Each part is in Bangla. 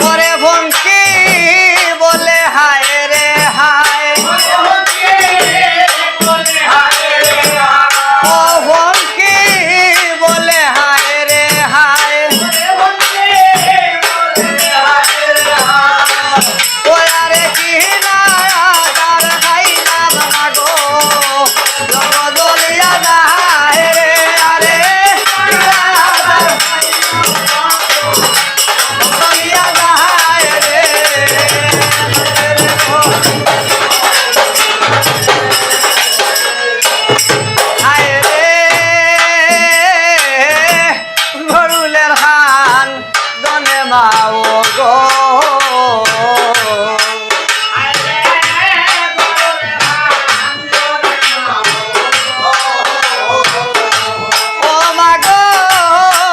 পরে ভঙ্কি বলে হায় রে হায়, ও ভঙ্কি বলে হায় রে হায়, ওরে কি না আদার খাইলাম না গো, জগদলিয়া যায় রে আরে জগদলিয়া যায় রে। হায় রে গরুলের খান দনে মাও গো, ও মা গো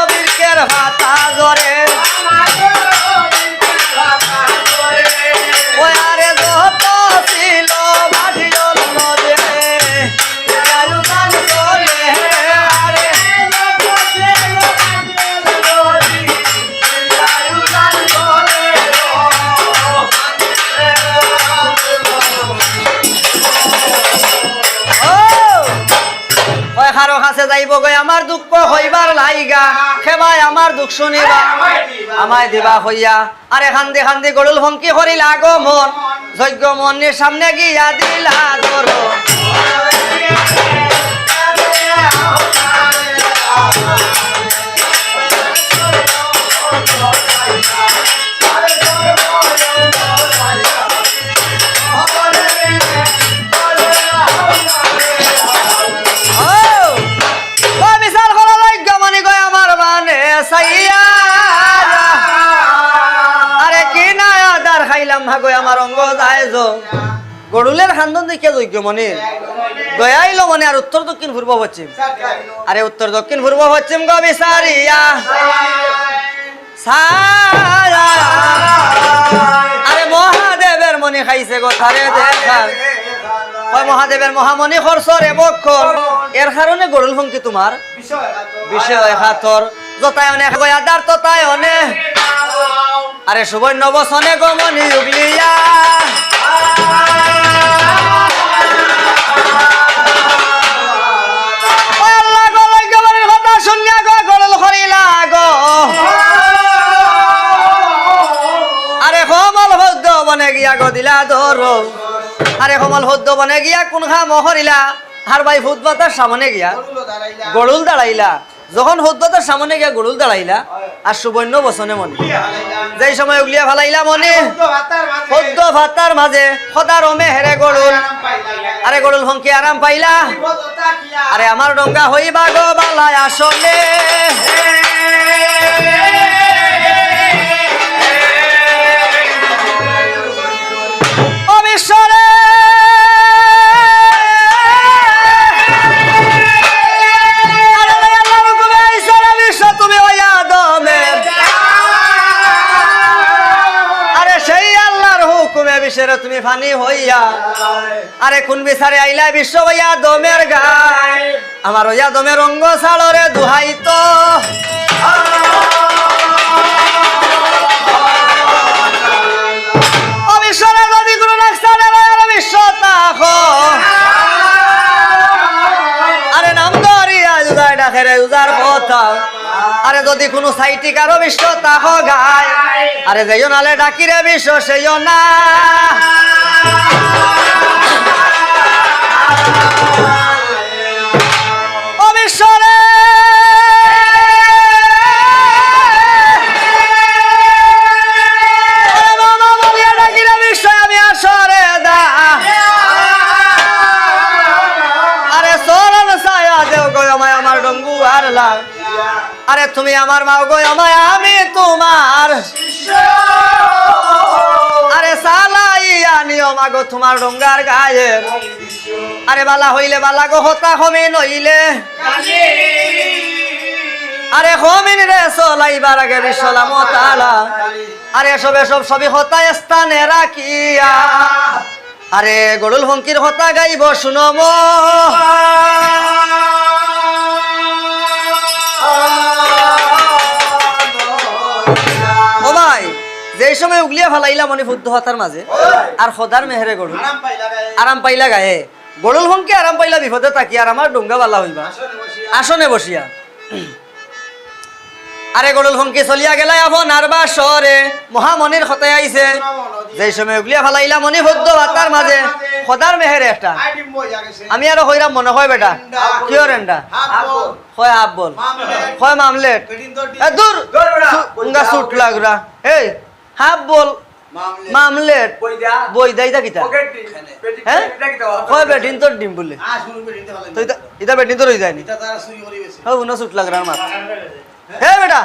বিরকের ভাতা জরে, ও আরে যত ছিল মাটির নদে আলু গান চলে আরে কারো কাছে যাইব গই আমার দুঃখ হইবার লাইগা, খেবাই আমার দুঃখ শুনিবা আমায় দিবা হইয়া, আরে খান্দি খান্দি গরুল ভঙ্কি করিলা গো মন, যজ্ঞ মনের সামনে গিয়া দিলা ধর, আরে কি না আদার খাইলাম না গো আমার অঙ্গ যায় গরুলের খান্দন দেখে যোগ্য মনে দয়াইল মনে, আর উত্তর দক্ষিণ পূর্ব পশ্চিম, আরে উত্তর দক্ষিণ পূর্ব পশ্চিম গো বিচারিয়া আরে মহাদেবের মনে খাইছে গো থারে দেখা, ওই মহাদেবের মহামণি খরচরে বক্ষর, এর কারণে গরুল ভঙ্কি তোমার বিষয় খাতর যতায়নে গয়াদার ততায়নে, আরে সুবর্ণ বসনে গমনি উগলিয়া আল্লাহ গো লজ্ঞাবাড়ির কথা শুনিয়া গো গরল করিলা গো, আরে কমল হদ্দ বনে গিয়া গো দিলা ধর, আরে কমল হদ্দ বনে গিয়া কোন খা মহরিলা, হার ভাই ফুটপাতার সামনে গিয়া গরুল দাঁড়াইলা, যখন হুদ্দতার সামনে গিয়া গরুল দাঁড়াইলা আর সুবর্ণ বসনে মনে, যেই সময় উগলিয়া ফেলাইলা মনে হুদ্দ ভাতার মাঝে সদার মেহেরে গরুল, আরে গরুল ভঙ্কি আরাম পাইলা, আরে আমার ডঙ্গা হইবা গো বালায় আসলে, অবিশ্বরে তুমি ফানি হইয়া, আরে কোন বিচারে আইলা বিশ্ব হইয়া দমের গায়, আমার হইয়া দমের অঙ্গ ছাড়রে দুহাই তো, অবিশ্বরে যদি কোনো নাকসালে বিশ্ব তাখ, আরে নাম ধরিয়া উজার ডাকে রে উজার কথা, আরে যদি কোনো সাইটি কারো বিশ্ব তাহ গায়, আরে যেও নালে ডাকি রে বিশ্ব সেইও না, অবিশ্বরে ডাকি রে বিশ্ব আমি আসরে দা, আরে সরল ছায়া দেও গো আমায় আমার ডঙ্গু হারলা, আরে তুমি আমার মাও গো আমায় আমি তোমার, আরে সালাইয়া নিও মাগো তোমার ডঙ্গার গায়ের, আরে বালা হইলে বালা গো হতা হমি নইলে, আরে হমিন রে চলাইবার আগে বিশ্বলাম তালা, আরে সব সবই হতা স্থানে রাখিয়া, আরে গরুল ভঙ্কির হতা গাইব শুনম, যেই সময় উগলিয়া ফালাইলা মনে ফুদ্ধ হতার মাঝে আর খোদার মেহেরে গড়ুল আরাম পাইলা গায়ে গড়ুল হংকে আরাম পাইলা বিপদে তাকি আর আমার ডুঙ্গা বালা হইবা আসনে বসিয়া আরে গড়ুল হংকে চলিয়া গেলাই আপন আর বা শহরে মহামনির খতায় আইছে যেই সময় উগলিয়া ফালাইলা মনে ফুদ্ধ হতার মাঝে খোদার মেহেরে একটা আমি আরো হইরাম মনে হয় বেটা কিয় রেন্ডা হয় হাফ বল হয় মামলেট দূর উঙ্গা সুট লাগরা এই হাফ বল মামলেট বই দেই দা কিতা হ্যাঁ হয় বেটিন তোর ডিম বলে তো ইতা বেটিন তোর হই যায়নি হ্যাঁ উনা সুট লাগরা মাত হে বেটা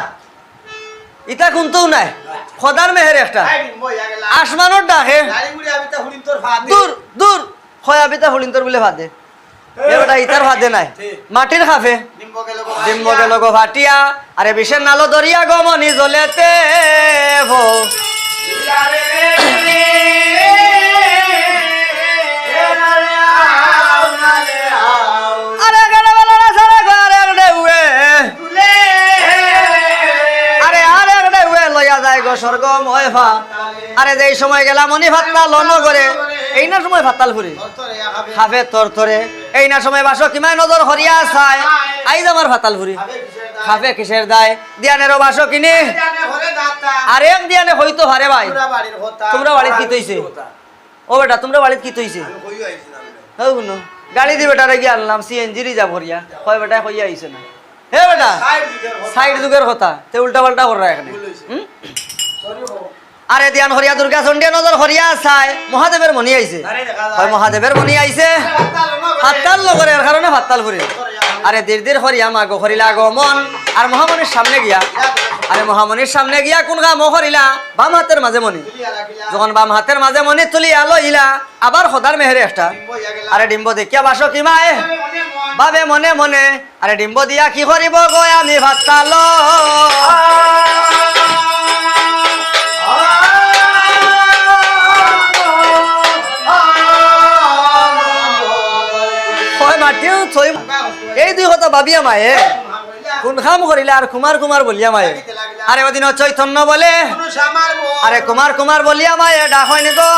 ইতা কোনতো নাই খোদার মেহের একটা আসমানোর ডাকে দূর দূর হয় আবিতা হুলিন তোর বলে ভাদে এ বেটা ইতার ভাদে নাই মাটির খাফে ডিম্ব গেল গো ভাটিয়া আরে বিষের নালো দরিয়া গমনি জ্বলেতে ভো আরে গড়ে বেলা সারে ঘরে গড়ে উয়ে আরে আরে গড়ে উয়ে লইয়া যায় গো স্বর্গময় ভা আরে যেই সময় গেলা মনি ভাতলা লন করে এই না সময় ভাতাল ফুরি খাবে তোর তোরে এই না সময় বাসো কিমাই নজর হরিয়া চাই আইজ আমার ভাতাল ফুরি খাবে কিসের দায় দিয়ানেরও বাসো কিনি আরে এক দিয়ানে হইতো হারে ভাই তোমরা বাড়িত কি তৈছে ও বেটা তোমরা বাড়িত কি তৈছে হ্যাঁ শুনো গাড়ি দি বেটারে গিয়ে আনলাম সিএনজি রিজার্ভ হরিয়া কয় বেটা হইয়া আইছে না হে বেটা সাইড যুগের কথা তে উল্টা পাল্টা করা এখানে আরে দিয়ান হরিয়া দুর্গা চন্ডিয়া নজর হরিয়া চাই মহাদেবের মনি আইছে হয় মহাদেবের মনি আইছে হাততাল লগরের কারণে হাততাল ফুরে আরে ধীর ধীর হরিয়া মাগো হরিলা গো মন আর মহামনির সামনে গিয়া আরে মহামনির সামনে গিয়া কোন গা মহরিলা বাম হাতের মাঝে মনি যখন বাম হাতের মাঝে মনি তুলিয়া লইলা আবার খোদার মেহেরে একটা আরে ডিম্ব দেখিয়া বাসো কি মায়ে বাবে মনে মনে আরে ডিম্ব দিয়া কি করিব গো আমি ভাততাল এই দুই কথা ভাবিয়া মায়ে কোন খাম করিলে আর কুমার কুমার বলিয়া মায়ে আরে ওদিন চৈতন্য বলে আরে কুমার কুমার বলিয়া মায়ে ডাক হয়নি গো